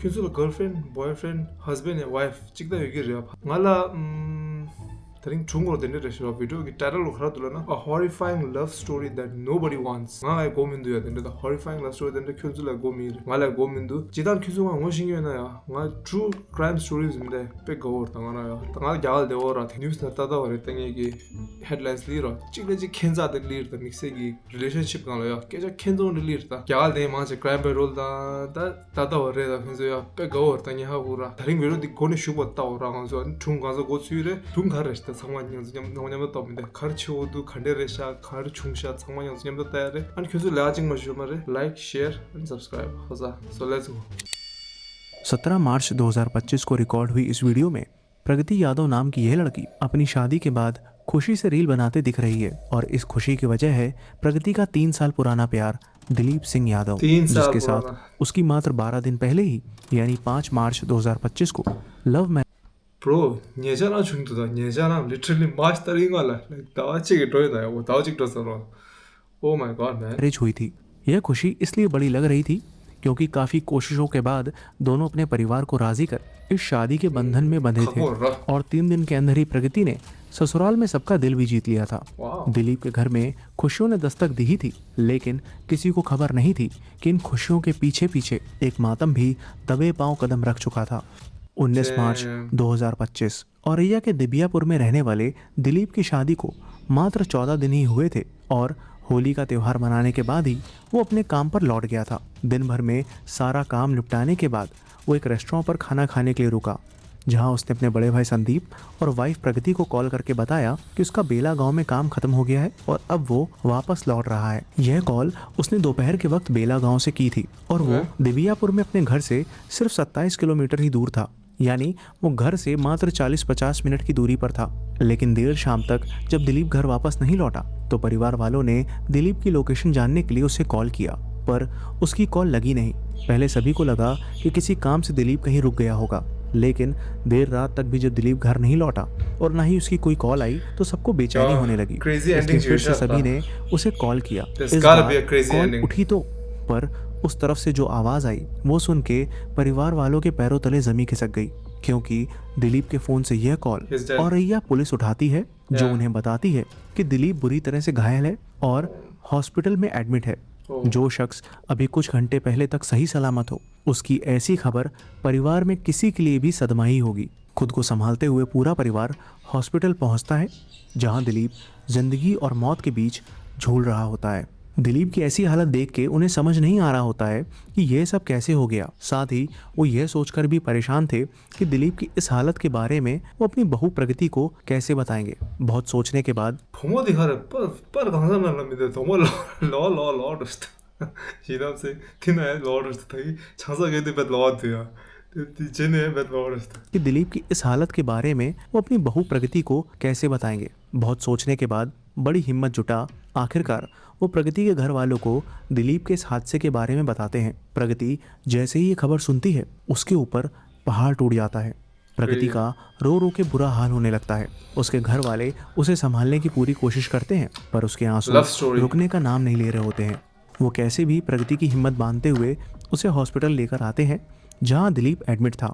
큐즈라 girlfriend, boyfriend, husband या wife 찍다 얘기를 말라 다른 중국어로 된 데서 비디오 타이틀로 그러더라나 a horrifying love story that nobody wants nga 고민도야 된다 horrifying love story 된데 큐즈라 고민 말라 고민도 지단 큐즈가 원신이나야 nga true crime stories인데 백거 당하나요 당할 야갈 되어라 뉴스 나타다 그랬던 얘기 headlines 리로 찍레지 켄자들 리르다 믹스기 relationship 간로야 깨자 켄존 리르다 야갈 돼 마제 crime 롤다 다다 버레다 그래서야 백거 당이 하고라 다른 외로디 고네 슈버 따오라면서 중간서 고수일에 둥가르시다 상황이 영ഞ്ഞ 떠는데 가르치오도 간데레샤 가르충샤 상황이 영ഞ്ഞ 떠야래 아니 교수 라징 mushroom like share and subscribe होजा so let's go 17 मार्च 2025 को record हुई इस video में प्रगति यादव नाम की यह लड़की अपनी शादी के बाद खुशी से रील बनाते दिख रही है और इस खुशी की वजह है प्रगति का 3 साल पुराना प्यार दिलीप सिंह यादव, जिसके साथ उसकी मात्र 12 दिन पहले ही यानी 5 मार्च 2025 को लव Bro, 예전아 중도다. 예전아 literally mastering वाला. Like दावचिक टोयदा है वो दावचिक टोसा रो. Oh my god man. Marriage हुई थी। यह खुशी इसलिए बड़ी लग रही थी क्योंकि काफी कोशिशों के बाद दोनों अपने परिवार को राजी कर इस शादी के बंधन में बंधे थे और 3 दिन के अंदर ही प्रगति ने ससुराल में सबका दिल भी जीत लिया था। दिलीप के घर में खुशियों ने दस्तक दी ही थी, लेकिन किसी को खबर नहीं थी कि इन खुशियों के पीछे पीछे एक मातम भी दबे पांव कदम रख चुका था। 19 मार्च 2025 औरैया के दिबियापुर में रहने वाले दिलीप की शादी को मात्र 14 दिन ही हुए थे और होली का त्यौहार मनाने के बाद ही वो अपने काम पर लौट गया था। दिन भर में सारा काम निपटाने के बाद वो एक रेस्टोरेंट पर खाना खाने के लिए रुका, जहां उसने अपने बड़े भाई संदीप और वाइफ प्रगति को कॉल करके बताया कि उसका बेला गांव में काम खत्म हो गया है और अब वो वापस लौट रहा है। यह कॉल उसने दोपहर के वक्त बेला गांव से की थी और वो दिबियापुर में अपने घर से सिर्फ 27 किलोमीटर ही दूर था, यानी वो घर से मात्र 40-50 मिनट की दूरी पर था। लेकिन देर शाम तक जब दिलीप घर वापस नहीं लौटा तो परिवार वालों ने दिलीप की लोकेशन जानने के लिए उसे कॉल किया, पर उसकी कॉल लगी नहीं। पहले सभी को लगा कि किसी काम से दिलीप कहीं रुक गया होगा, लेकिन देर रात तक भी जब दिलीप घर नहीं लौटा और ना ही उसकी कोई कॉल आई तो सबको बेचैनी होने लगी। इसलिए फिर से सभी ने उसे कॉल किया। इस बार कॉल उठी तो पर उस तरफ से जो आवाज़ आई वो सुन के परिवार वालों के पैरों तले जमीन खिसक गई, क्योंकि दिलीप के फ़ोन से यह कॉल औरैया पुलिस उठाती है, जो उन्हें बताती है कि दिलीप बुरी तरह से घायल है और हॉस्पिटल में एडमिट है। जो शख्स अभी कुछ घंटे पहले तक सही सलामत हो, उसकी ऐसी खबर परिवार में किसी के लिए भी सदमा ही होगी। खुद को संभालते हुए पूरा परिवार हॉस्पिटल पहुंचता है, जहां दिलीप जिंदगी और मौत के बीच झूल रहा होता है। दिलीप की ऐसी हालत देख के उन्हें समझ नहीं आ रहा होता है कि यह सब कैसे हो गया। साथ ही वो यह सोचकर भी परेशान थे कि दिलीप की इस हालत के बारे में वो अपनी बहू प्रगति को कैसे बताएंगे। बहुत सोचने के बाद कि दिलीप की इस हालत के बारे में वो अपनी बहू प्रगति को कैसे बताएंगे। बहुत सोचने के बाद बड़ी हिम्मत जुटा आखिरकार वो प्रगति के घर वालों को दिलीप के इस हादसे के बारे में बताते हैं। प्रगति जैसे ही ये खबर सुनती है, उसके ऊपर पहाड़ टूट जाता है। प्रगति का रो रो के बुरा हाल होने लगता है। उसके घर वाले उसे संभालने की पूरी कोशिश करते हैं, पर उसके आंसू रुकने का नाम नहीं ले रहे होते हैं। वो कैसे भी प्रगति की हिम्मत बांधते हुए उसे हॉस्पिटल लेकर आते हैं, जहाँ दिलीप एडमिट था।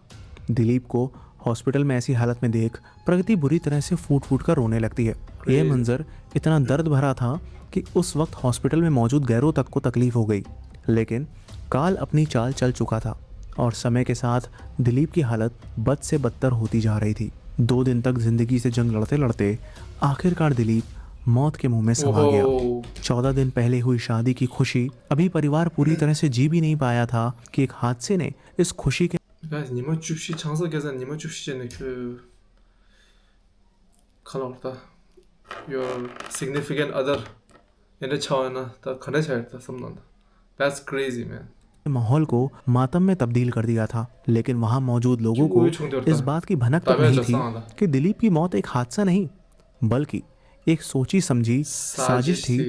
दिलीप को हॉस्पिटल में ऐसी हालत में देख प्रगति बुरी तरह से फूट फूट कर रोने लगती है। यह मंजर इतना दर्द भरा था कि उस वक्त हॉस्पिटल में मौजूद गैरों तक को तकलीफ हो गई, लेकिन काल अपनी चाल चल चुका था और समय के साथ दिलीप की हालत बद से बदतर होती जा रही थी। 2 दिन तक जिंदगी से जंग लड़ते लड़ते आखिरकार दिलीप मौत के मुंह में समा गया। 14 दिन पहले हुई शादी की खुशी अभी परिवार पूरी तरह से जी भी नहीं पाया था कि एक हादसे ने इस खुशी के 님은 줍시 장석에서 님은 줍시는 खाना your significant other in the chawana ता खने चाहिए समझना। That's crazy man। माहौल को मातम में तब्दील कर दिया था, लेकिन वहां मौजूद लोगों को इस बात की भनक तक नहीं थी कि दिलीप की मौत एक हादसा नहीं बल्कि एक सोची समझी साजिश थी,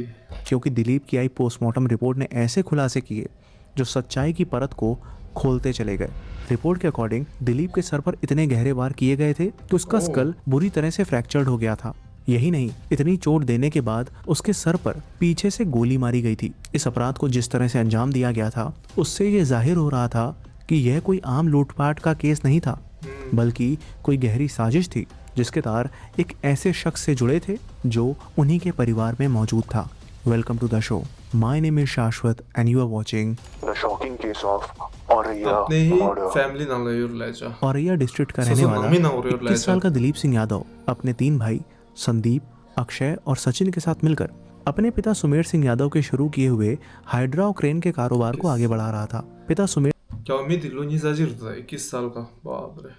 क्योंकि दिलीप की आई पोस्टमार्टम रिपोर्ट ने ऐसे खुलासे किए जो सच्चाई की परत को खोलते चले गए। रिपोर्ट के अकॉर्डिंग दिलीप के सर पर इतने गहरे वार किए गए थे कि उसका स्कल बुरी तरह से फ्रैक्चर्ड हो गया था। यही नहीं, इतनी चोट देने के बाद उसके सर पर पीछे से गोली मारी गई थी। इस अपराध को जिस तरह से अंजाम दिया गया था, उससे ये जाहिर हो रहा था कि यह कोई आम लूटपाट का केस नहीं था, बल्कि कोई गहरी साजिश थी जिसके तार एक ऐसे शख्स से जुड़े थे जो उन्हीं के परिवार में मौजूद था। Welcome to the show. My name is Shashwat and you are watching The shocking case of Auraiya अपने ही murder. फैमिली नाल यूर लेजा औरैया डिस्ट्रिक्ट का रहने ससुर वाला नामी ना हो रही और 21 साल का दिलीप सिंह यादव अपने 3 भाई संदीप, अक्षय और सचिन के साथ मिलकर अपने पिता सुमेर सिंह यादव के शुरू किए हुए हाइड्रा और क्रेन के कारोबार को आगे बढ़ा रहा था। पिता सुमेर क्या उम्मीद लो नहीं जाजिर था 21 साल का, बाप रे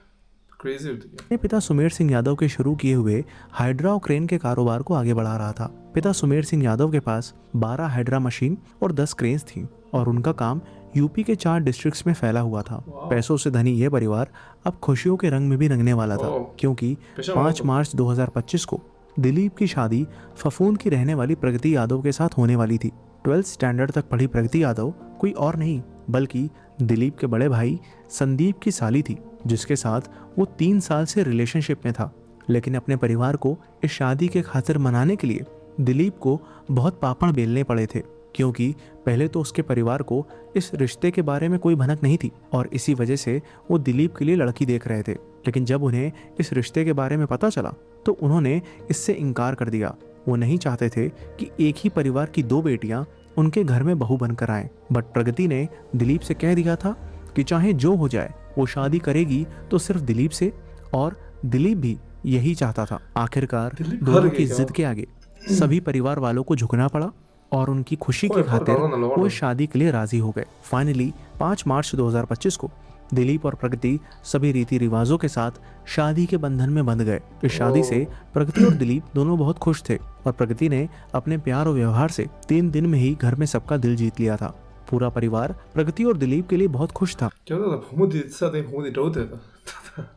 क्रेजी होती है। अपने पिता सुमेर सिंह यादव के शुरू किए हुए हाइड्रा और क्रेन के कारोबार को आगे बढ़ा रहा था। पिता सुमेर सिंह यादव के पास 12 हाइड्रा मशीन और 10 क्रेन्स थी और उनका काम यूपी के 4 डिस्ट्रिक्ट्स में फैला हुआ था। पैसों से धनी यह परिवार अब खुशियों के रंग में भी रंगने वाला था, क्योंकि 5 मार्च 2025 को दिलीप की शादी फफूंद की रहने वाली प्रगति यादव के साथ होने वाली थी। 12th स्टैंडर्ड तक पढ़ी प्रगति यादव कोई और नहीं बल्कि दिलीप के बड़े भाई संदीप की साली थी, जिसके साथ वो 3 साल से रिलेशनशिप में था। लेकिन अपने परिवार को इस शादी के खातिर मनाने के लिए दिलीप को बहुत पापड़ बेलने पड़े थे, क्योंकि पहले तो उसके परिवार को इस रिश्ते के बारे में कोई भनक नहीं थी और इसी वजह से वो दिलीप के लिए लड़की देख रहे थे। लेकिन जब उन्हें इस रिश्ते के बारे में पता चला तो उन्होंने इससे इनकार कर दिया। वो नहीं चाहते थे कि एक ही परिवार की 2 बेटियां उनके घर में बहू बनकर आएं। बट प्रगति ने दिलीप से कह दिया था कि चाहे जो हो जाए वो शादी करेगी तो सिर्फ दिलीप से, और दिलीप भी यही चाहता था। आखिरकार दोनों की जिद के आगे सभी परिवार वालों को झुकना पड़ा और उनकी खुशी की खातिर वो इस शादी के लिए राजी हो गए। फाइनली 5 मार्च 2025 को दिलीप और प्रगति सभी रीति रिवाजों के साथ शादी के बंधन में बंध गए। इस शादी से प्रगति और दिलीप दोनों बहुत खुश थे और प्रगति ने अपने प्यार और व्यवहार से 3 दिन में ही घर में सबका दिल जीत लिया था। पूरा परिवार प्रगति और दिलीप के लिए बहुत खुश था। क्या होता था फमुदी साथे फमुदी डोते था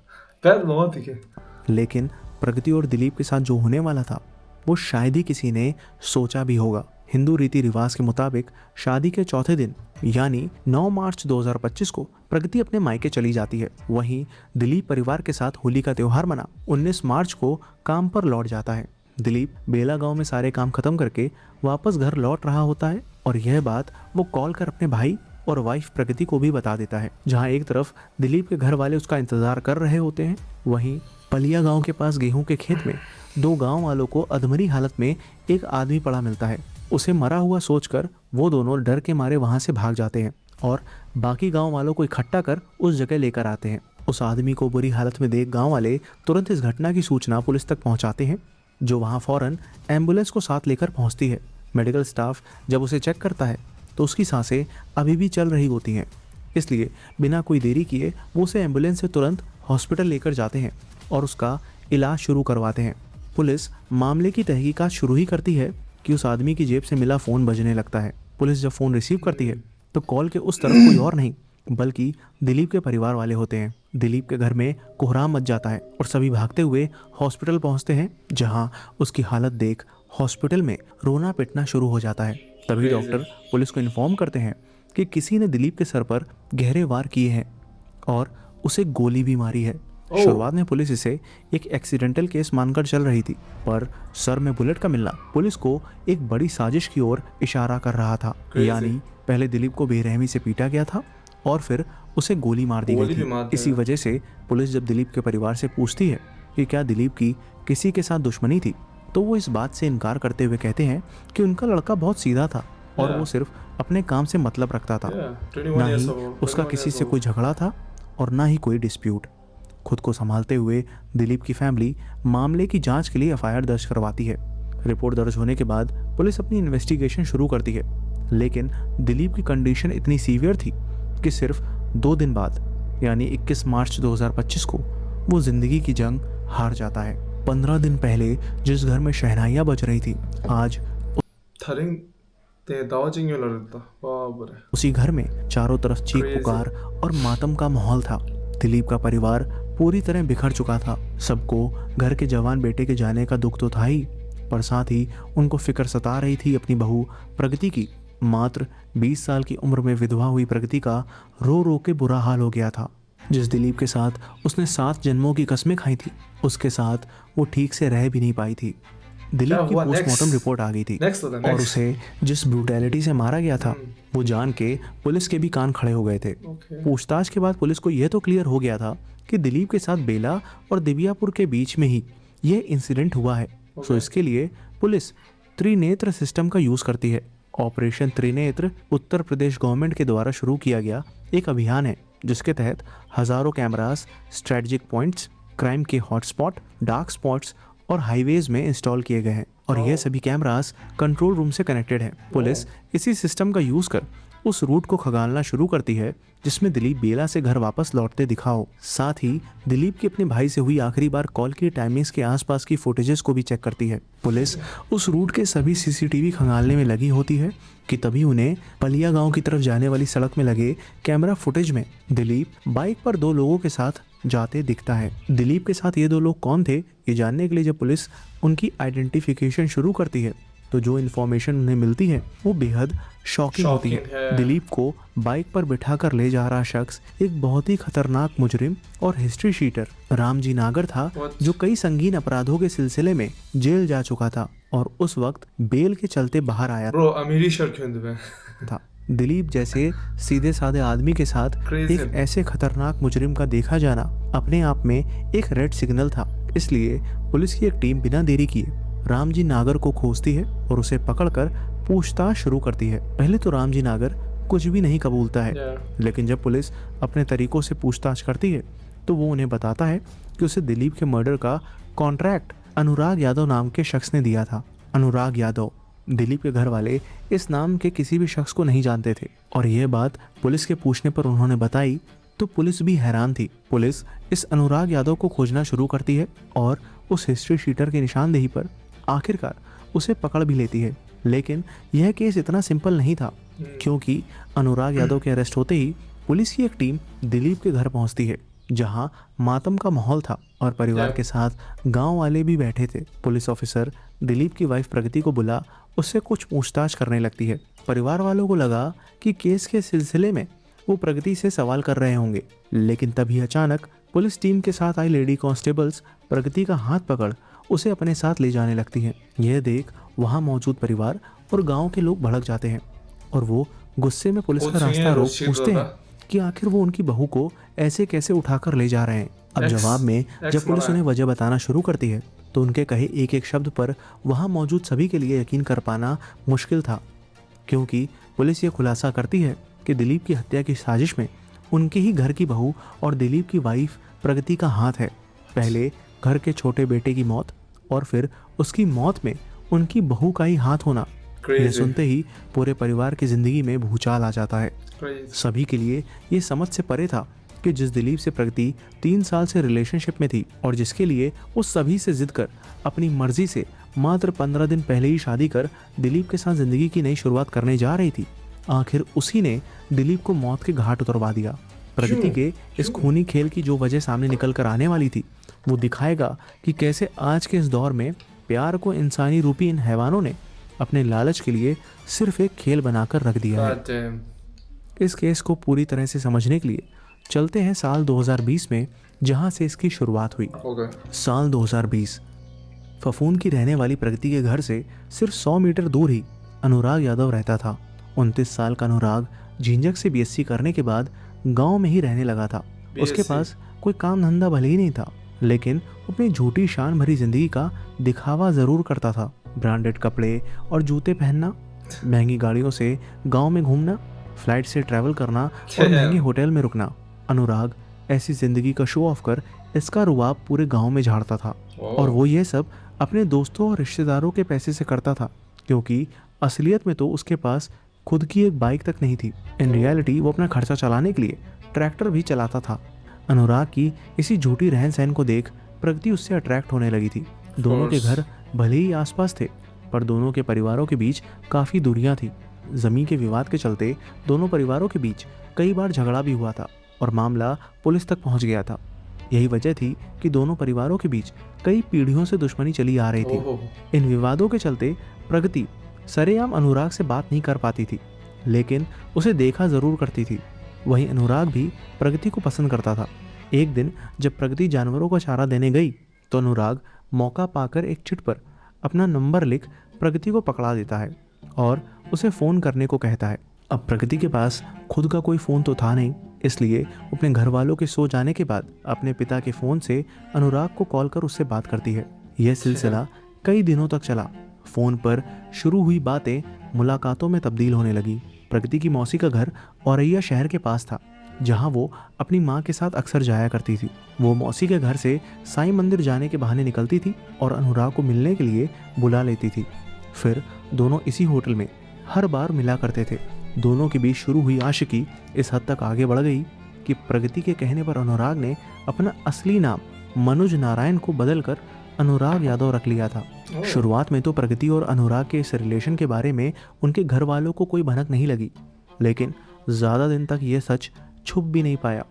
पैर नवाती के। लेकिन प्रगति और दिलीप के साथ जो होने वाला था वो शायद ही किसी ने सोचा भी होगा। हिंदू रीति रिवाज के मुताबिक शादी के चौथे दिन यानी 9 मार्च 2025 को प्रगति अपने मायके चली जाती है। वहीं दिलीप परिवार के साथ होली का त्योहार मना 19 मार्च को काम पर लौट जाता है। दिलीप बेला गांव में सारे काम खत्म करके वापस घर लौट रहा होता है और यह बात वो कॉल कर अपने भाई और वाइफ प्रगति को भी बता देता है। जहां एक तरफ दिलीप के घर वाले उसका इंतजार कर रहे होते हैं, वहीं पलिया गांव के पास गेहूं के खेत में 2 गांव वालों को अधमरी हालत में एक आदमी पड़ा मिलता है। उसे मरा हुआ सोचकर वो दोनों डर के मारे वहां से भाग जाते हैं और बाकी गांव वालों को इकट्ठा कर उस जगह लेकर आते हैं। उस आदमी को बुरी हालत में देख गांव वाले तुरंत इस घटना की सूचना पुलिस तक पहुंचाते हैं, जो वहां फौरन एम्बुलेंस को साथ लेकर पहुंचती है। मेडिकल स्टाफ जब उसे चेक करता है तो उसकी सांसें अभी भी चल रही होती हैं, इसलिए बिना कोई देरी किए वो उसे एम्बुलेंस से तुरंत हॉस्पिटल लेकर जाते हैं और उसका इलाज शुरू करवाते हैं। पुलिस मामले की तहकीकात शुरू ही करती है कि उस आदमी की जेब से मिला फ़ोन बजने लगता है। पुलिस जब फ़ोन रिसीव करती है तो कॉल के उस तरफ कोई और नहीं बल्कि दिलीप के परिवार वाले होते हैं। दिलीप के घर में कोहराम मच जाता है और सभी भागते हुए हॉस्पिटल पहुंचते हैं, जहां उसकी हालत देख हॉस्पिटल में रोना पिटना शुरू हो जाता है। तभी डॉक्टर पुलिस को इन्फॉर्म करते हैं कि किसी ने दिलीप के सर पर गहरे वार किए हैं और उसे गोली भी मारी है। शुरुआत में पुलिस इसे एक एक्सीडेंटल केस मानकर चल रही थी, पर सर में बुलेट का मिलना पुलिस को एक बड़ी साजिश की ओर इशारा कर रहा था। यानी पहले दिलीप को बेरहमी से पीटा गया था और फिर उसे गोली मार दी गई थी। इसी वजह से पुलिस जब दिलीप के परिवार से पूछती है कि क्या दिलीप की किसी के साथ दुश्मनी थी, तो वो इस बात से इनकार करते हुए कहते हैं कि उनका लड़का बहुत सीधा था और वो सिर्फ अपने काम से मतलब रखता था। ना ही उसका किसी से कोई झगड़ा था और ना ही कोई डिस्प्यूट। खुद को संभालते हुए दिलीप की फैमिली मामले की जांच के लिए एफआईआर दर्ज करवाती है। रिपोर्ट दर्ज होने के बाद पुलिस अपनी इन्वेस्टिगेशन शुरू करती है, लेकिन दिलीप की कंडीशन इतनी सीवियर थी कि सिर्फ 2 दिन बाद यानी 21 मार्च 2025 को वो जिंदगी की जंग हार जाता है। 15 दिन पहले जिस घर में शहनाइयाँ बज रही थी, आज उसी घर में चारों तरफ चीख पुकार और मातम का माहौल था। दिलीप का परिवार पूरी तरह बिखर चुका था। सबको घर के जवान बेटे के जाने का दुख तो था ही, पर साथ ही उनको फिक्र सता रही थी अपनी बहू प्रगति की। मात्र 20 साल की उम्र में विधवा हुई प्रगति का रो रो के बुरा हाल हो गया था। जिस दिलीप के साथ उसने 7 जन्मों की कस्में खाई थी, उसके साथ वो ठीक से रह भी नहीं पाई थी। दिलीप की पोस्टमार्टम रिपोर्ट आ गई थी और उसे जिस ब्रूटैलिटी से मारा गया था वो जान के पुलिस के भी कान खड़े हो गए थे। ओके। पूछताछ के बाद पुलिस को यह तो क्लियर हो गया था कि दिलीप के साथ बेला और दिव्यापुर के बीच में ही यह इंसिडेंट हुआ है। सो इसके लिए पुलिस त्रिनेत्र सिस्टम का यूज करती है। ऑपरेशन त्रिनेत्र उत्तर प्रदेश गवर्नमेंट के द्वारा शुरू किया गया एक अभियान है जिसके तहत हजारों कैमरास स्ट्रेटेजिक पॉइंट्स, क्राइम के हॉटस्पॉट, डार्क स्पॉट्स और हाईवेज में इंस्टॉल किए गए हैं और यह सभी कैमरास कंट्रोल रूम से कनेक्टेड हैं। पुलिस इसी सिस्टम का यूज कर उस रूट को खंगालना शुरू करती है जिसमें दिलीप बेला से घर वापस लौटते दिखा हो। साथ ही दिलीप की अपने भाई से हुई आखिरी बार कॉल की टाइमिंग्स के आसपास की फुटेजेस को भी चेक करती है। पुलिस उस रूट के सभी सीसीटीवी खंगालने में लगी होती है कि तभी उन्हें पलिया गांव की तरफ जाने वाली सड़क में लगे कैमरा फुटेज में दिलीप बाइक पर 2 लोगों के साथ जाते दिखता है। दिलीप के साथ ये 2 लोग कौन थे ये जानने के लिए जब पुलिस उनकी आइडेंटिफिकेशन शुरू करती है तो जो इन्फॉर्मेशन उन्हें मिलती है वो बेहद शॉकिंग होती है। दिलीप को बाइक पर बिठाकर ले जा रहा शख्स एक बहुत ही खतरनाक मुजरिम और हिस्ट्री शीटर रामजी नागर था जो कई संगीन अपराधों के सिलसिले में जेल जा चुका था और उस वक्त बेल के चलते बाहर आया था। दिलीप जैसे सीधे साधे आदमी के साथ एक ऐसे खतरनाक मुजरिम का देखा जाना अपने आप में एक रेड सिग्नल था। इसलिए पुलिस की एक टीम बिना देरी किए रामजी नागर को खोजती है और उसे पकड़कर पूछताछ शुरू करती है। पहले तो रामजी नागर कुछ भी नहीं कबूलता है, लेकिन जब पुलिस अपने तरीकों से पूछताछ करती है तो वो उन्हें बताता है कि उसे दिलीप के मर्डर का कॉन्ट्रैक्ट अनुराग यादव नाम के शख्स ने दिया था। अनुराग यादव, दिलीप के घर वाले इस नाम के किसी भी शख्स को नहीं जानते थे और यह बात पुलिस के पूछने पर उन्होंने बताई तो पुलिस भी हैरान थी। पुलिस इस अनुराग यादव को खोजना शुरू करती है और उस हिस्ट्री शीटर की निशानदेही पर आखिरकार उसे पकड़ भी लेती है। लेकिन यह केस इतना सिंपल नहीं था क्योंकि अनुराग यादव के अरेस्ट होते ही पुलिस की एक टीम दिलीप के घर पहुंचती है जहां मातम का माहौल था और परिवार के साथ गांव वाले भी बैठे थे। पुलिस ऑफिसर दिलीप की वाइफ प्रगति को बुला उससे कुछ पूछताछ करने लगती है। परिवार वालों को लगा कि केस के सिलसिले में वो प्रगति से सवाल कर रहे होंगे, लेकिन तभी अचानक पुलिस टीम के साथ आई लेडी कांस्टेबल्स प्रगति का हाथ पकड़ उसे अपने साथ ले जाने लगती हैं। यह देख वहां मौजूद परिवार और गांव के लोग भड़क जाते हैं और वो गुस्से में पुलिस का रास्ता रोक पूछते हैं कि आखिर वो उनकी बहू को ऐसे कैसे उठाकर ले जा रहे हैं। अब जवाब में जब पुलिस उन्हें वजह बताना शुरू करती है तो उनके कहे एक एक शब्द पर वहां मौजूद सभी के लिए यकीन कर पाना मुश्किल था, क्योंकि पुलिस ये खुलासा करती है कि दिलीप की हत्या की साजिश में उनके ही घर की बहू और दिलीप की वाइफ प्रगति का हाथ है। पहले घर के छोटे बेटे की मौत और फिर उसकी मौत में उनकी बहू का ही हाथ होना, यह सुनते ही पूरे परिवार की जिंदगी में भूचाल आ जाता है। सभी के लिए ये समझ से परे था कि जिस दिलीप से प्रगति 3 साल से रिलेशनशिप में थी और जिसके लिए वो सभी से जिद कर अपनी मर्जी से मात्र 15 दिन पहले ही शादी कर दिलीप के साथ जिंदगी की नई शुरुआत करने जा रही थी, आखिर उसी ने दिलीप को मौत के घाट उतरवा दिया। प्रगति के इस खूनी खेल की जो वजह सामने निकल कर आने वाली थी वो दिखाएगा कि कैसे आज के इस दौर में प्यार को इंसानी रूपी इन हैवानों ने अपने लालच के लिए सिर्फ एक खेल बनाकर रख दिया है। इस केस को पूरी तरह से समझने के लिए चलते हैं साल 2020 में, जहां से इसकी शुरुआत हुई। साल 2020 फफून की रहने वाली प्रगति के घर से सिर्फ 100 मीटर दूर ही अनुराग यादव रहता था। 29 साल का अनुराग झिंझक से बीएससी करने के बाद गांव में ही रहने लगा था। उसके पास कोई काम धंधा भले ही नहीं था, लेकिन अपनी झूठी शान भरी जिंदगी का दिखावा जरूर करता था। ब्रांडेड कपड़े और जूते पहनना, महंगी गाड़ियों से गांव में घूमना, फ्लाइट से ट्रैवल करना और महंगे होटल में रुकना। अनुराग ऐसी जिंदगी का शो ऑफ कर इसका रुआब पूरे गांव में झाड़ता था और वो ये सब अपने दोस्तों और रिश्तेदारों के पैसे से करता था, क्योंकि असलियत में तो उसके पास खुद की एक बाइक तक नहीं थी। इन रियलिटी वो अपना खर्चा चलाने के लिए ट्रैक्टर भी चलाता था। अनुराग की इसी झूठी रहन सहन को देख प्रगति उससे अट्रैक्ट होने लगी थी। दोनों के घर भले ही आसपास थे, पर दोनों के परिवारों के बीच काफ़ी दूरियां थी। जमीन के विवाद के चलते दोनों परिवारों के बीच कई बार झगड़ा भी हुआ था और मामला पुलिस तक पहुंच गया था। यही वजह थी कि दोनों परिवारों के बीच कई पीढ़ियों से दुश्मनी चली आ रही थी। इन विवादों के चलते प्रगति सरेआम अनुराग से बात नहीं कर पाती थी, लेकिन उसे देखा जरूर करती थी। वहीं अनुराग भी प्रगति को पसंद करता था। एक दिन जब प्रगति जानवरों को चारा देने गई तो अनुराग मौका पाकर एक चिट पर अपना नंबर लिख प्रगति को पकड़ा देता है और उसे फ़ोन करने को कहता है। अब प्रगति के पास खुद का कोई फ़ोन तो था नहीं, इसलिए अपने घर वालों के सो जाने के बाद अपने पिता के फ़ोन से अनुराग को कॉल कर उससे बात करती है। यह सिलसिला कई दिनों तक चला। फ़ोन पर शुरू हुई बातें मुलाकातों में तब्दील होने लगी। प्रगति की मौसी का घर औरैया शहर के पास था, जहां वो अपनी माँ के साथ अक्सर जाया करती थी। वो मौसी के घर से साईं मंदिर जाने के बहाने निकलती थी और अनुराग को मिलने के लिए बुला लेती थी। फिर दोनों इसी होटल में हर बार मिला करते थे। दोनों के बीच शुरू हुई आशिकी इस हद तक आगे बढ़ गई कि प्रगति के कहने पर अनुराग ने अपना असली नाम मनोज नारायण को बदलकर अनुराग यादव रख लिया था। शुरुआत में तो प्रगति और अनुराग के इस रिलेशन के बारे में उनके घर वालों को कोई भनक नहीं लगी, लेकिन ज़्यादा दिन तक ये सच छुप भी नहीं पाया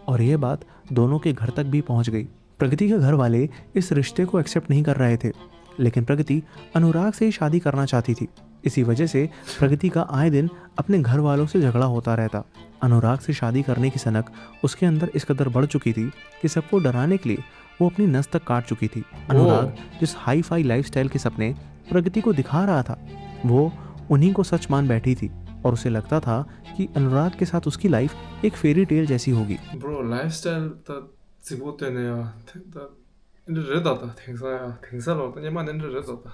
और यह बात दोनों के घर तक भी पहुंच गई। प्रगति के घर वाले इस रिश्ते को एक्सेप्ट नहीं कर रहे थे, लेकिन प्रगति अनुराग से ही शादी करना चाहती थी। इसी वजह से प्रगति का आए दिन अपने घर वालों से झगड़ा होता रहता। अनुराग से शादी करने की सनक उसके अंदर इस कदर बढ़ चुकी थी कि सबको डराने के लिए वो अपनी नस तक काट चुकी थी। अनुराग जिस हाई फाई लाइफस्टाइल के सपने प्रगति को दिखा रहा था, वो उन्हीं को सच मान बैठी थी और उसे लगता था कि अनुराग के साथ उसकी लाइफ एक फेरी टेल जैसी होगी। Bro, lifestyle 다 지고되네요. 다 인터넷다 탱사로 그냥만 인터넷다.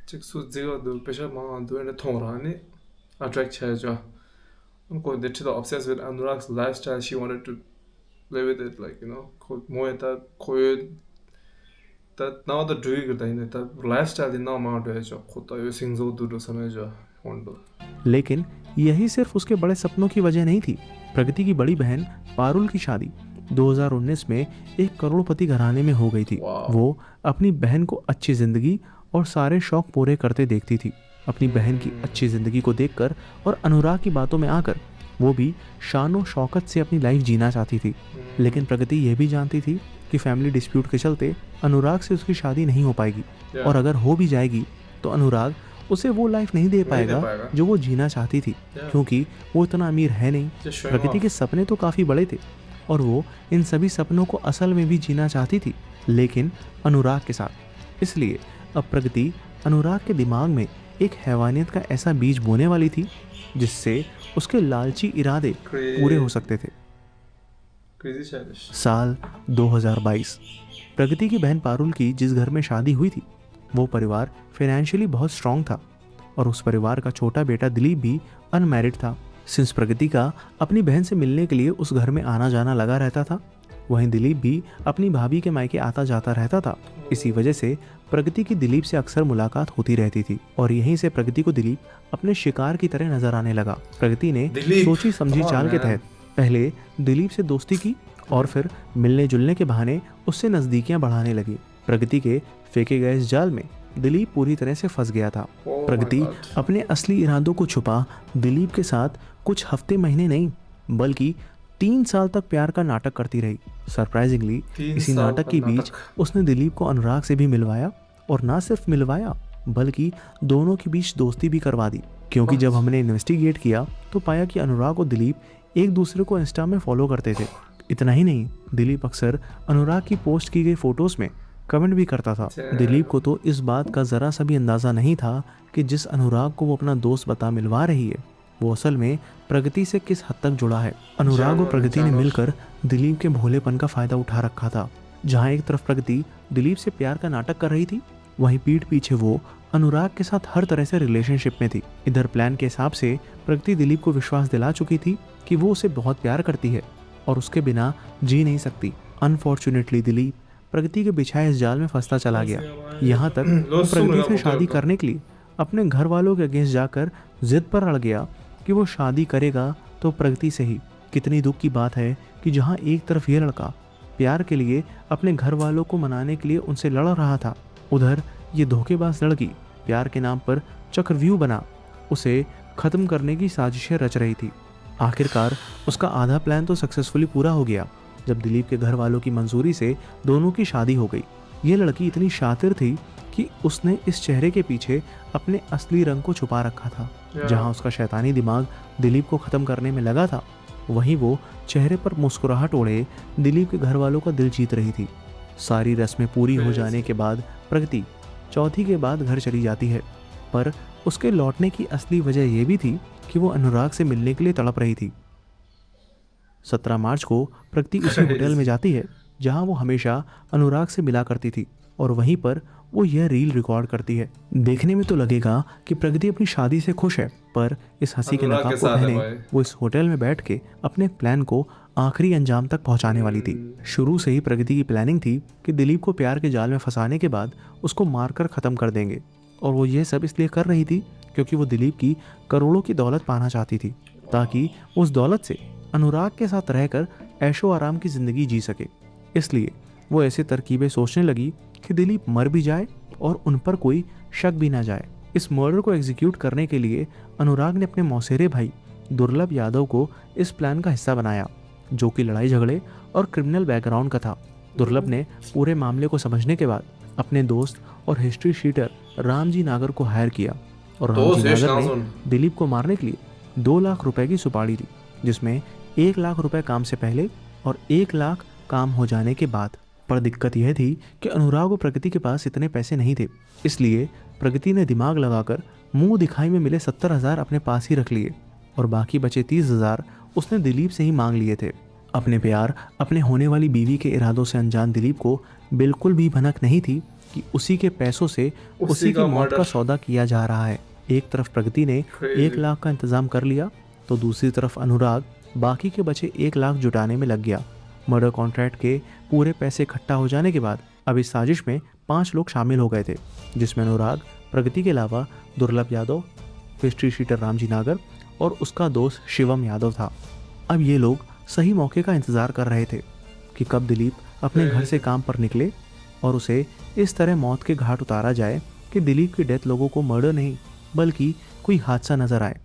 직수 지고도 배셔만 도에는 통하니 attract 쳐야죠. 그거 대체도 obsessed with Anurag's lifestyle. She wanted to live with it, like, you know, 뭐에다 거의 다 나와도 주의가 있네. 다 lifestyle 이 나만 되죠. 그것도 요 생소도로 समझो होंडो। लेकिन यही सिर्फ उसके बड़े सपनों की वजह नहीं थी। प्रगति की बड़ी बहन पारुल की शादी 2019 में एक करोड़पति घराने में हो गई थी। वो अपनी बहन को अच्छी जिंदगी और सारे शौक पूरे करते देखती थी। अपनी बहन की अच्छी जिंदगी को देखकर और अनुराग की बातों में आकर वो भी शानो शौकत से अपनी लाइफ जीना चाहती थी। लेकिन प्रगति यह भी जानती थी कि फैमिली डिस्प्यूट के चलते अनुराग से उसकी शादी नहीं हो पाएगी, और अगर हो भी जाएगी तो अनुराग उसे वो लाइफ नहीं दे पाएगा जो वो जीना चाहती थी, क्योंकि वो इतना अमीर है नहीं। प्रगति के सपने तो काफ़ी बड़े थे और वो इन सभी सपनों को असल में भी जीना चाहती थी, लेकिन अनुराग के साथ। इसलिए अब प्रगति अनुराग के दिमाग में एक हैवानियत का ऐसा बीज बोने वाली थी जिससे उसके लालची इरादे पूरे हो सकते थे। साल 2022। प्रगति की बहन पारुल की जिस घर में शादी हुई थी वो परिवार फाइनेंशियली बहुत स्ट्रांग था और उस परिवार का छोटा बेटा दिलीप भी अनमैरिड था। सिंस प्रगति का अपनी बहन से मिलने के लिए उस घर में आना जाना लगा रहता था, वहीं दिलीप भी अपनी भाभी के मायके आता जाता रहता था। इसी वजह से प्रगति की दिलीप से अक्सर मुलाकात होती रहती थी और यहीं से प्रगति को दिलीप अपने शिकार की तरह नजर आने लगा। प्रगति ने सोची समझी चाल के तहत पहले दिलीप से दोस्ती की और फिर मिलने जुलने के बहाने उससे नजदीकियां बढ़ाने लगी। प्रगति के फेंके गए इस जाल में दिलीप पूरी तरह से फंस गया था। प्रगति अपने असली इरादों को छुपा दिलीप के साथ कुछ हफ्ते महीने नहीं बल्कि 3 साल तक प्यार का नाटक करती रही। सरप्राइजिंगली इसी नाटक के बीच उसने दिलीप को अनुराग से भी मिलवाया, और ना सिर्फ मिलवाया बल्कि दोनों के बीच दोस्ती भी करवा दी। क्योंकि जब हमने इन्वेस्टिगेट किया तो पाया कि अनुराग और दिलीप एक दूसरे को इंस्टा में फॉलो करते थे। इतना ही नहीं, दिलीप अक्सर अनुराग की पोस्ट की गई फोटोज में कमेंट भी करता था। दिलीप को तो इस बात का जरा सा भी अंदाजा नहीं था कि जिस अनुराग को वो अपना दोस्त बता मिलवा रही है वो असल में प्रगति से किस हद तक जुड़ा है। अनुराग और प्रगति ने मिलकर दिलीप के भोलेपन का फायदा उठा रखा था। जहां एक तरफ प्रगति दिलीप से प्यार का नाटक कर रही थी, वहीं पीठ पीछे वो अनुराग के साथ हर तरह से रिलेशनशिप में थी। इधर प्लान के हिसाब से प्रगति दिलीप को विश्वास दिला चुकी थी कि वो उसे बहुत प्यार करती है और उसके बिना जी नहीं सकती। अनफॉर्चुनेटली दिलीप प्रगति के बिछाए इस जाल में फंसता चला गया। यहाँ तक प्रगति से शादी करने के लिए अपने घर वालों के अगेंस्ट जाकर जिद पर अड़ गया कि वो शादी करेगा तो प्रगति से ही। कितनी दुख की बात है कि जहाँ एक तरफ ये लड़का प्यार के लिए अपने घर वालों को मनाने के लिए उनसे लड़ रहा था, उधर ये धोखेबाज लड़की प्यार के नाम पर चक्रव्यूह बना उसे खत्म करने की साजिशें रच रही थी। आखिरकार उसका आधा प्लान तो सक्सेसफुली पूरा हो गया जब दिलीप के घर वालों की मंजूरी से दोनों की शादी हो गई। ये लड़की इतनी शातिर थी कि उसने इस चेहरे के पीछे अपने असली रंग को छुपा रखा था। जहां उसका शैतानी दिमाग दिलीप को खत्म करने में लगा था, वहीं वो चेहरे पर मुस्कुराहट ओढ़े दिलीप के घर वालों का दिल जीत रही थी। सारी रस्में पूरी हो जाने के बाद प्रगति चौथी के बाद घर चली जाती है, पर उसके लौटने की असली वजह यह भी थी कि वो अनुराग से मिलने के लिए तड़प रही थी। 17 मार्च को प्रगति उसी होटल में जाती है जहां वो हमेशा अनुराग से मिला करती थी और वहीं पर वो यह रील रिकॉर्ड करती है। देखने में तो लगेगा कि प्रगति अपनी शादी से खुश है, पर इस हंसी के नकाब को पहने वो इस होटल में बैठ के अपने प्लान को आखिरी अंजाम तक पहुंचाने वाली थी। शुरू से ही प्रगति की प्लानिंग थी कि दिलीप को प्यार के जाल में फंसाने के बाद उसको मारकर खत्म कर देंगे, और वो ये सब इसलिए कर रही थी क्योंकि वो दिलीप की करोड़ों की दौलत पाना चाहती थी, ताकि उस दौलत से अनुराग के साथ रहकर ऐशो आराम की जिंदगी जी सके। इसलिए वो ऐसे तरकीबें सोचने लगी कि दिलीप मर भी जाए और उन पर कोई शक भी ना जाए। इस मर्डर को एग्जीक्यूट करने के लिए अनुराग ने अपने मौसेरे भाई दुर्लभ यादव को इस प्लान का हिस्सा बनाया, जो कि लड़ाई झगड़े और क्रिमिनल बैकग्राउंड का था। दुर्लभ ने पूरे मामले को समझने के बाद अपने दोस्त और हिस्ट्री शीटर रामजी नागर को हायर किया, और रामजी नागर ने दिलीप को मारने के लिए 2 लाख रुपए की सुपारी दी, जिसमें 1 लाख रुपए काम से पहले और 1 लाख काम हो जाने के बाद। पर दिक्कत यह थी कि अनुराग और प्रगति के पास इतने पैसे नहीं थे, इसलिए प्रगति ने दिमाग लगाकर मुंह दिखाई में मिले 70,000 अपने पास ही रख लिए और बाकी बचे 30,000 उसने दिलीप से ही मांग लिए थे। अपने प्यार, अपने होने वाली बीवी के इरादों से अनजान दिलीप को बिल्कुल भी भनक नहीं थी कि उसी के पैसों से उसी की मौत का सौदा किया जा रहा है। एक तरफ प्रगति ने 1 लाख का इंतजाम कर लिया तो दूसरी तरफ अनुराग बाकी के बचे 1 लाख जुटाने में लग गया। मर्डर कॉन्ट्रैक्ट के पूरे पैसे इकट्ठा हो जाने के बाद अब इस साजिश में 5 लोग शामिल हो गए थे, जिसमें अनुराग, प्रगति के अलावा दुर्लभ यादव, हिस्ट्री शीटर रामजी नागर और उसका दोस्त शिवम यादव था। अब ये लोग सही मौके का इंतजार कर रहे थे कि कब दिलीप अपने घर से काम पर निकले और उसे इस तरह मौत के घाट उतारा जाए कि दिलीप की डेथ लोगों को मर्डर नहीं बल्कि कोई हादसा नजर आए।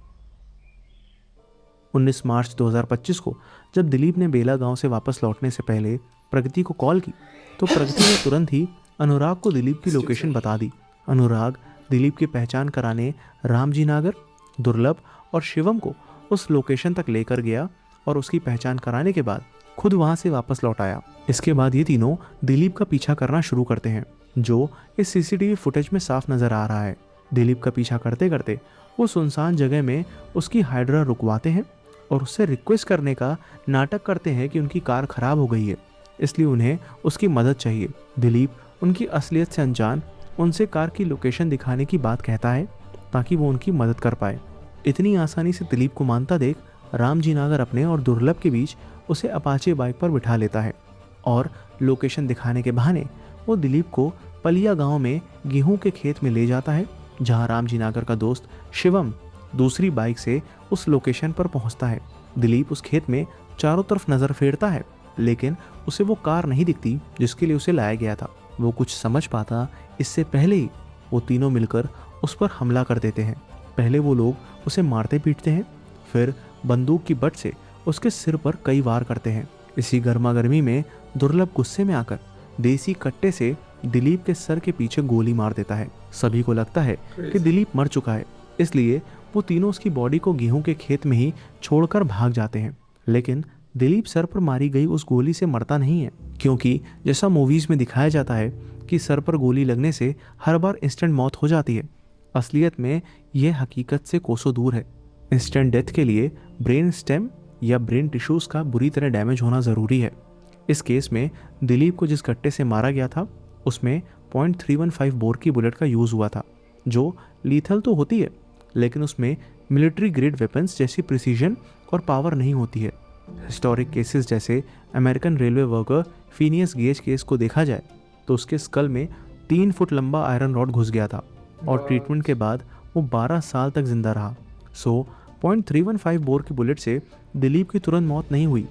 19 मार्च 2025 को जब दिलीप ने बेला गांव से वापस लौटने से पहले प्रगति को कॉल की तो प्रगति ने तुरंत ही अनुराग को दिलीप की लोकेशन बता दी। अनुराग दिलीप की पहचान कराने रामजी नागर, दुर्लभ और शिवम को उस लोकेशन तक लेकर गया और उसकी पहचान कराने के बाद खुद वहां से वापस लौट आया। इसके बाद ये तीनों दिलीप का पीछा करना शुरू करते हैं, जो इस सीसीटीवी फुटेज में साफ नजर आ रहा है। दिलीप का पीछा करते करते वो सुनसान जगह में उसकी हाइड्रा रुकवाते हैं और उससे रिक्वेस्ट करने का नाटक करते हैं कि उनकी कार खराब हो गई है, इसलिए उन्हें उसकी मदद चाहिए। दिलीप उनकी असलियत से अनजान उनसे कार की लोकेशन दिखाने की बात कहता है ताकि वो उनकी मदद कर पाए। इतनी आसानी से दिलीप को मानता देख रामजी नागर अपने और दुर्लभ के बीच उसे अपाचे बाइक पर बिठा लेता है और लोकेशन दिखाने के बहाने वो दिलीप को पलिया गांव में गेहूं के खेत में ले जाता है, जहां रामजी नागर का दोस्त शिवम दूसरी बाइक से उस लोकेशन पर पहुंचता है। दिलीप उस खेत में चारों तरफ नजर फेरता है, लेकिन उसे वो कार नहीं दिखती जिसके लिए उसे लाया गया था। वो कुछ समझ पाता इससे पहले ही वो तीनों मिलकर उस पर हमला कर देते हैं। पहले वो लोग उसे मारते पीटते हैं, फिर बंदूक की बट से उसके सिर पर कई वार करते हैं। इसी गर्मा गर्मी में दुर्लभ गुस्से में आकर देसी कट्टे से दिलीप के सर के पीछे गोली मार देता है। सभी को लगता है कि दिलीप मर चुका है, इसलिए वो तीनों उसकी बॉडी को गेहूं के खेत में ही छोड़कर भाग जाते हैं। लेकिन दिलीप सर पर मारी गई उस गोली से मरता नहीं है, क्योंकि जैसा मूवीज में दिखाया जाता है कि सर पर गोली लगने से हर बार इंस्टेंट मौत हो जाती है, असलियत में यह हकीकत से कोसों दूर है। इंस्टेंट डेथ के लिए ब्रेन स्टेम या ब्रेन टिश्यूज का बुरी तरह डैमेज होना ज़रूरी है। इस केस में दिलीप को जिस कट्टे से मारा गया था उसमें .315 बोर की बुलेट का यूज़ हुआ था, जो लीथल तो होती है लेकिन उसमें मिलिट्री ग्रेड वेपन्स जैसी प्रिसीजन और पावर नहीं होती है। हिस्टोरिक केसेस जैसे American railway worker Phineas Gage case को देखा जाए तो उसके स्कल में 3 फुट लंबा आयरन रॉड घुस गया था और ट्रीटमेंट के बाद वो 12 साल तक जिंदा रहा। सो .315 बोर की बुलेट से दिलीप की तुरंत मौत नहीं हुई,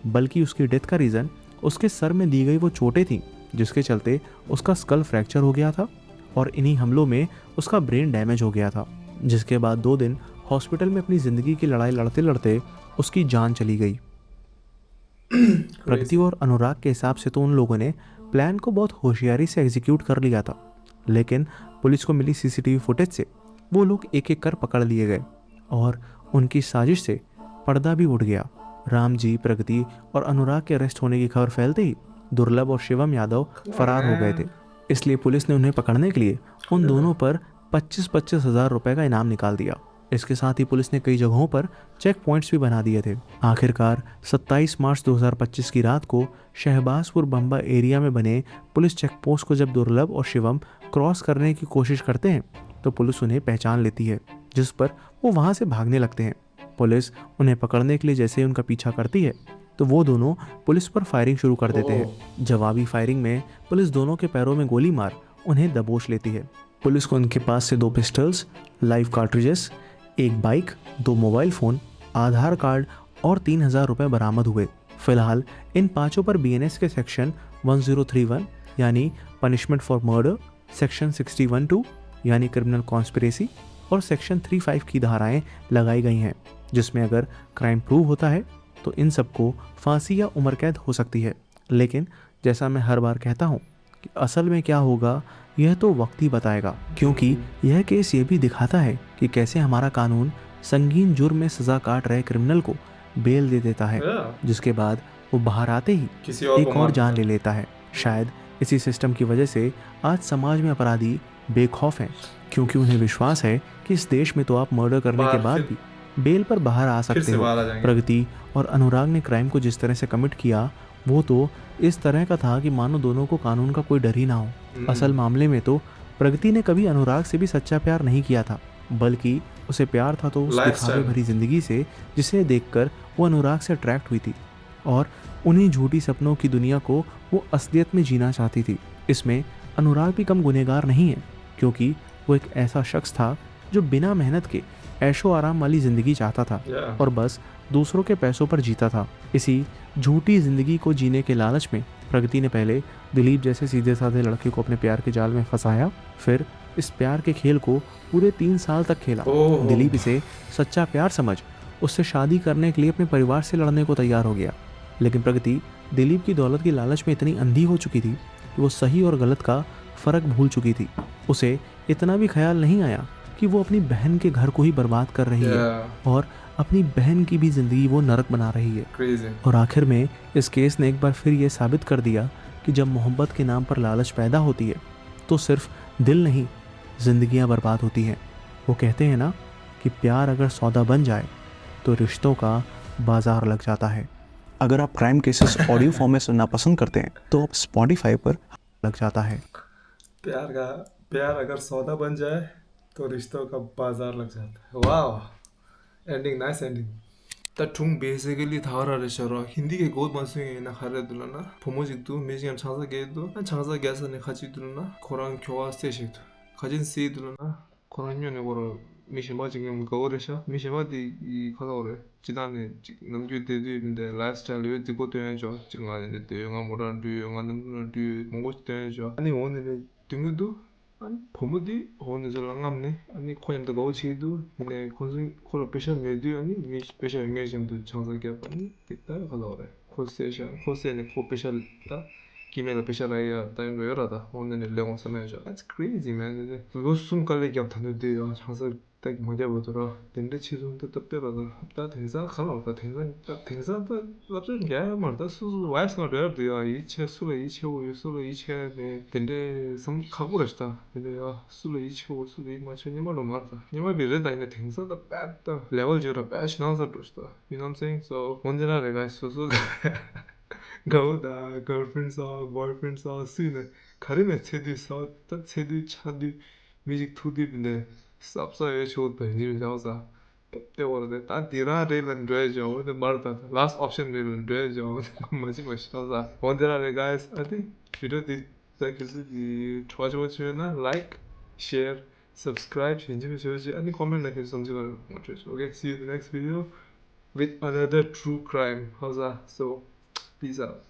बल्कि उसकी डेथ का रीज़न उसके सर में दी गई वो चोटें थीं, जिसके चलते उसका स्कल फ्रैक्चर हो गया था और इन्हीं हमलों में उसका ब्रेन डैमेज हो गया था, जिसके बाद 2 दिन हॉस्पिटल में अपनी ज़िंदगी की लड़ाई लड़ते लड़ते उसकी जान चली गई। प्रगति और अनुराग के हिसाब से तो उन लोगों ने प्लान को बहुत होशियारी से एग्जीक्यूट कर लिया था, लेकिन पुलिस को मिली सीसीटीवी फुटेज से वो लोग एक एक कर पकड़ लिए गए और उनकी साजिश से पर्दा भी उठ गया। राम जी, प्रगति और अनुराग के अरेस्ट होने की खबर फैलते ही दुर्लभ और शिवम यादव फरार हो गए थे, इसलिए पुलिस ने उन्हें पकड़ने के लिए उन दोनों पर 25,000 रुपए का इनाम निकाल दिया। इसके साथ ही पुलिस ने कई जगहों पर चेक पॉइंट्स भी बना दिए थे। आखिरकार 27 मार्च 2025 की रात को शहबाजपुर बम्बा एरिया में बने पुलिस चेक पोस्ट को जब दुर्लभ और शिवम क्रॉस करने की कोशिश करते हैं तो पुलिस उन्हें पहचान लेती है, जिस पर वो वहाँ से भागने लगते हैं। पुलिस उन्हें पकड़ने के लिए जैसे ही उनका पीछा करती है तो वो दोनों पुलिस पर फायरिंग शुरू कर देते हैं। जवाबी फायरिंग में पुलिस दोनों के पैरों में गोली मार उन्हें दबोच लेती है। पुलिस को उनके पास से 2 पिस्टल्स, लाइव कार्ट्रिजेस, एक बाइक, 2 मोबाइल फ़ोन, आधार कार्ड और 3000 रुपये बरामद हुए। फिलहाल इन पांचों पर बीएनएस के सेक्शन 1031 यानी पनिशमेंट फॉर मर्डर, सेक्शन 61(2) यानी क्रिमिनल कॉन्स्पिरेसी और सेक्शन 35 की धाराएं लगाई गई हैं, जिसमें अगर क्राइम प्रूव होता है तो इन सबको फांसी या उम्र कैद हो सकती है। लेकिन जैसा मैं हर बार कहता हूँ कि असल में क्या होगा यह तो वक्त ही बताएगा, क्योंकि यह केस ये भी दिखाता है कि कैसे हमारा कानून संगीन जुर्म में सजा काट रहे क्रिमिनल को बेल दे देता है, जिसके बाद वो बाहर आते ही एक और जान ले लेता है। शायद इसी सिस्टम की वजह से आज समाज में अपराधी बेखौफ हैं, क्योंकि उन्हें विश्वास है कि इस देश में तो आप मर्डर करने के बाद भी बेल पर बाहर आ सकते हो। प्रगति और अनुराग ने क्राइम को जिस तरह से कमिट किया वो तो इस तरह का था कि मानो दोनों को कानून का कोई डर ही ना हो। असल मामले में तो प्रगति ने कभी अनुराग से भी सच्चा प्यार नहीं किया था, बल्कि उसे प्यार था तो उस दिखावे भरी जिंदगी से जिसे देखकर वो अनुराग से अट्रैक्ट हुई थी और उन्हीं झूठी सपनों की दुनिया को वो असलियत में जीना चाहती थी। इसमें अनुराग भी कम गुनहगार नहीं है, क्योंकि वो एक ऐसा शख्स था जो बिना मेहनत के ऐशो आराम वाली जिंदगी चाहता था और बस दूसरों के पैसों पर जीता था। इसी झूठी जिंदगी को जीने के लालच में प्रगति ने पहले दिलीप जैसे सीधे साधे लड़के को अपने प्यार के जाल में फंसाया, फिर इस प्यार के खेल को पूरे 3 साल तक खेला। दिलीप इसे सच्चा प्यार समझ उससे शादी करने के लिए अपने परिवार से लड़ने को तैयार हो गया, लेकिन प्रगति दिलीप की दौलत की लालच में इतनी अंधी हो चुकी थी कि वो सही और गलत का फ़र्क भूल चुकी थी। उसे इतना भी ख्याल नहीं आया कि वो अपनी बहन के घर को ही बर्बाद कर रही है और अपनी बहन की भी ज़िंदगी वो नरक बना रही है। और आखिर में इस केस ने एक बार फिर ये साबित कर दिया कि जब मोहब्बत के नाम पर लालच पैदा होती है तो सिर्फ दिल नहीं, जिंदगियां बर्बाद होती हैं। वो कहते हैं ना कि प्यार अगर सौदा बन जाए तो रिश्तों का बाजार लग जाता है। अगर आप क्राइम केसेस ऑडियो फॉर्म में सुनना पसंद करते हैं तो आप स्पॉटिफाई पर लग जाता है। प्यार अगर सौदा बन जाए तो रिश्तों का बाजार लग जाता है। वाह, एंडिंग नाइस एंडिंग। ताchung basically thara resharo hindi ke god masung na khare dulana pomozik du mejim changsa ge du changsa gyasa ne khachi dulana koran kyowa station khajin si dulana koran nyone goro mishima jingem goresha mishima di khada ore jidane namgyu de de lifestyle yo digo de jo jinga de 영화 모란 류 영화는 류 mongo de jo 아니 오늘 등도 아니 범어디 오늘 저랑암네 아니 코양도 넣으시도 근데 콘슨 콜 스페셜 메디어 아니 미 스페셜 engagement 정상게 아니 됐다 가더래 콜세션 콜세네 코 스페셜다 기메라 스페셜이야 다른 거 열어다 오늘 내용 써내죠. That's crazy man. 그거 숨깔래 기업 다는데요. 장사 딱 먼저 보더라. 근데 지금도 답답하다. 다 대사 가라다 대사다 갑자기 게 말다 수수 와이스가 돼요. 이체 수로 이체 오 수로 이체 근데 성 갖고 그랬다. 근데요 수로 이체 오 수로 이 맞춰 니말로 말다. 니말 비례다 있는 대사다 빠다 레벨 제로 빠시 나서 그랬다. You know what I'm saying? So 언제나 내가 수수 가오다 girlfriends or boyfriends or 수는 가르면 체디서 딱 체디 차디 뮤직 투디인데 쌉싸에 쇼 벤지를 잡아서 때워는데 딴 디라 레일은 돼죠. 근데 말다 last option 레일은 돼죠. 뭐지 뭐 싶어서 언제나 guys I think video 이 좋아지면 like, share, subscribe 신청해 주시지 아니 comment like something okay see you in the next video with another true crime. How's that? So peace out.